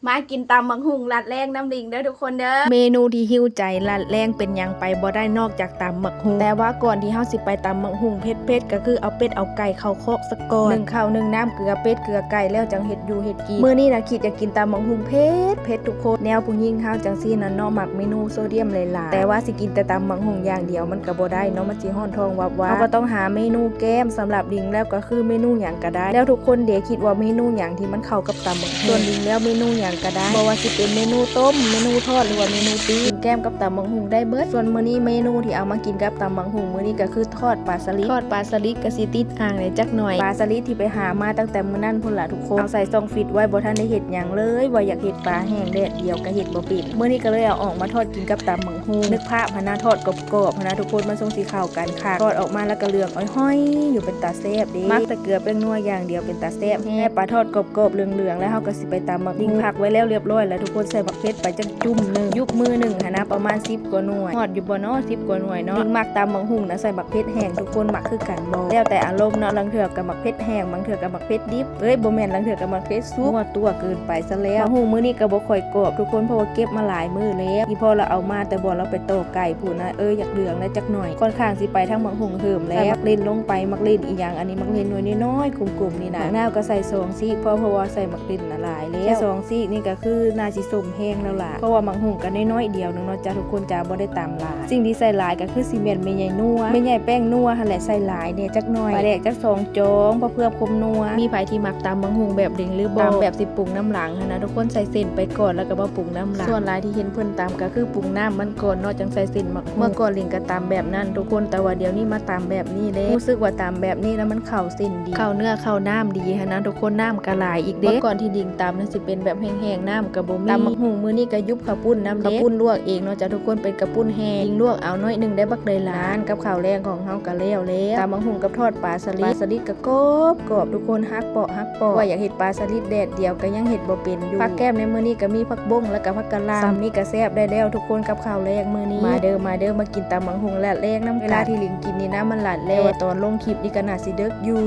มากินตำบักหุ่งลัดแรงน้ำลิงเด้อทุกคนเด้อเมนูที่หิ้วใจลัดแรงเป็นหยังไปบ่ได้นอกจากตำบักหุ่งแต่ว่าก่อนที่เฮาสิไปตำบักหุ่งเผ็ดๆก็คือเอาเป็ดเอาไก่เข้าโคกซะก่อน1ข้าว1น้ำเกลือเป็ดเกลือไก่แล้วจังเฮ็ดอยู่เฮ็ดกินมื้อนี้นะคิดจะกินตำบักหุ่งเผ็ดทุกคนแนวผู้หญิงเฮาจังซี่น่ะเนาะมักเมนูโซเดียมหลายๆแต่ว่าสิกินแต่ตำบักหุ่งอย่างเดียวมันก็บ่ได้เนาะมันสิฮ้อนท้องวับๆเฮาก็ต้องหาเมนูแก้มสำหรับลิงแล้วก็คือเมนูหยังก็ได้แล้วทุกคนเดี๋ยวคิดว่าเมนูหยังที่มันเข้ากับตำบักหุ่งส่วนลิงแล้วเมนูหยังก็ได้บ่ว่าสิเป็นเมนูต้มเมนูทอดหรือว่าเมนูปิ้งแก้มกับตำบักหุ่งได้เบิดส่วนมื้อนี้เมนูที่เอามากินกับตำบักหุ่งมื้อนี้ก็คือทอดปลาสลิดก็สิติดอ่างเลยจักหน่อยปลาสลิดที่ไปหามาตั้งแต่มื้อนั้นพุ่นล่ะทุกคนเอาใส่ซองฟิตไว้บ่ทันได้เฮ็ดหยังเลยว่าอยากเฮ็ดปลาแห้งแดดเดียวก็เฮ็ดบ่เป็นมื้อนี้ก็เลยเอาออกมาทอดกินกับตำบักหุ่งนึกภาพหน้าทอดกรอบๆนะทุกคนมันทรงสีขาวกันค่ะทอดออกมาแล้วก็เหลืองอ้อยๆอยู่เป็นตาแซ่บเด้มักแต่เกลือแป้งนัวอย่างเดียวเป็นตาแซ่บแฮ่ปลาทอดกรอบๆเหลืองๆแล้วเฮาก็สิไปตำบักหุ่งผักไว้แล้วเรียบร้อยแล้วทุกคนใส่บักเผ็ดไปจังจุ่มนึงยุบมือนึงนะประมาณ10กว่าหน่วยทอดอยู่บ่เนาะ10กว่าหน่วยเนาะลิงมักตำบักหุ่งนะใส่บักเผ็ดแห้งทุกคนมักคือกันบ่แล้วแต่อารมณ์เนาะลังเถื่อกับบักเผ็ดแห้งบางเถื่อกับบักเผ็ดดิบบ่แม่นลังเถื่อกับบักเผ็ดสุกตัวเกินไปซะแล้วบักหุ่งมื้อนี้ก็บ่ค่อยกรอบทุกคนเพราะว่าเก็บมาหลายมื้อแล้วอีพอเราเอามาแต่บ่เราไปโตไก่พูนนะอยากเหลืองแล้วจักหน่อยค่อนข้างสิไปทั้งบักหุ่งเหิมแล้วมักเล่นลงไปมักเล่นอีหยังอันนี้มักเล่นหน่วยน้อยๆกลุ่มๆนี่นะมะนาวก็ใส่2ซีกเพราะว่าใส่มักเล่นหลายแล้วแค่2ซีกนี่ก็คือน่าสิสมแห้งแล้วล่ะเพราะว่าบักหุ่งก็น้อยๆเดียวนึงเนาะจ้ะทุกคนจ้าบ่ได้ตามหลายสิ่งที่ใส่หลายก็คือซีเมนต์แม่ใหญ่นัวแม่ใหญ่แป้งนัวหั่นแหละใส่หลายเนี่ยจักหน่อยปลาแดกจัก2จองเพื่อความนัวมีไผที่มักตำบักหุ่งแบบเด้งหรือบ่ตำแบบสิปรุงน้ำหลังนะทุกคนใส่เส้นไปก่อนแล้วก็มาปรุงน้ำหลังส่วนหลายที่เห็นเพิ่นตำก็คือปรุงน้ำมันก่อนเนาะจังใส่เส้นมักเมื่อก่อนลิงก็ตำแบบนั้นทุกคนแต่ว่าเดี๋ยวนี้มาตำแบบนี้เลยรู้สึกว่าตำแบบนี้แล้วมันเข้าเส้นดีเข้าเนื้อเข้าน้ำดีนะทุกคนน้ำก็หลายอีกเด้เมื่อก่อนที่ลิงตำนั่นสิเป็นแบบแห้งๆน้ำก็บ่มีตำบักหุ่งมื้อนี้ก็ยุบข้าวปุ้นน้ำเด้ข้าวปุ้นลวกเองเนาะจ้ะทุกคนเป็นข้าวปุ้นแห้งลิงลวกเอาน้อยนึงได้บักเลยล้านกับข้าวแรงของเฮาก็แล้วตำบักหุ่งกับทอดปลาสลิดก็กรอบทุกคนฮักเปาะว่าอยากเฮ็ดปลาสลิดแดดเดียวก็ยังเฮ็ดบ่เป็นอยู่ผักแก้มในมื้อนี้ก็มีผักบ้งแล้วก็ผักกะหล่ำซ้ำนี่ก็แซ่บได้แล้วทุกคนกับข้าวแรงมื้อนี้มาเด้อมากินตำบักหุ่งและแรงน้ำเวลาที่ลิงกินนี่นะมันหลาดแล้วตอนลงคลิปนี่ก็น่าสิเดึกอยู่